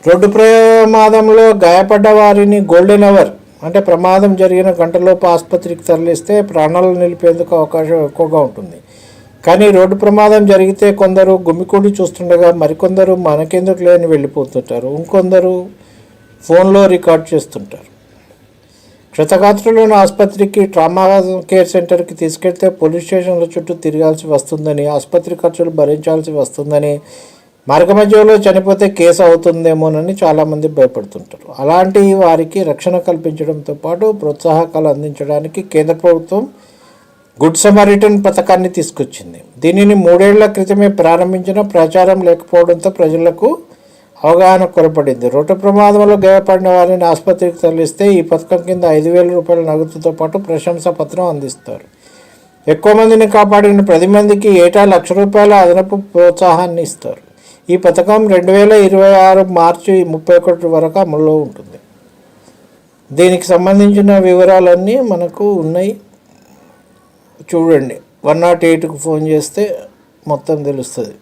Road ప్రమాదంలో గాయపడ్డ వారిని గోల్డెన్ అవర్ అంటే ప్రమాదం జరిగిన గంటలోపు ఆసుపత్రికి తరలిస్తే ప్రాణాలు నిలిపేందుకు అవకాశం ఎక్కువగా ఉంటుంది. కానీ రోడ్డు ప్రమాదం జరిగితే కొందరు గుమికూడి చూస్తుండగా మరికొందరు మనకెందుకు లేని వెళ్ళిపోతుంటారు. ఇంకొందరు ఫోన్లో రికార్డ్ చేస్తుంటారు. క్షతగాత్రులను ఆసుపత్రికి ట్రామా కేర్ సెంటర్కి తీసుకెళ్తే పోలీస్ స్టేషన్ల చుట్టూ తిరగాల్సి వస్తుందని, ఆసుపత్రి ఖర్చులు భరించాల్సి వస్తుందని, మార్గమధ్యలో చనిపోతే కేసు అవుతుందేమోనని చాలామంది భయపడుతుంటారు. అలాంటి వారికి రక్షణ కల్పించడంతో పాటు ప్రోత్సాహకాలు అందించడానికి కేంద్ర ప్రభుత్వం గుడ్ సమరిటన్ పథకాన్ని తీసుకొచ్చింది. దీనిని 3 ఏళ్ల క్రితమే ప్రారంభించిన ప్రచారం లేకపోవడంతో ప్రజలకు అవగాహన కొరపడింది. రోడ్డు ప్రమాదంలో గాయపడిన వారిని ఆసుపత్రికి తరలిస్తే ఈ పథకం కింద 5,000 రూపాయల నగదుతో పాటు ప్రశంసా పత్రం అందిస్తారు. ఎక్కువ మందిని కాపాడిన 10 మందికి ఏటా ₹1,00,000 అదనపు ప్రోత్సాహాన్ని ఇస్తారు. ఈ పథకం 2026 మార్చి 31 వరకు అమల్లో ఉంటుంది. దీనికి సంబంధించిన వివరాలన్నీ మనకు ఉన్నాయి, చూడండి. 108కు ఫోన్ చేస్తే మొత్తం తెలుస్తుంది.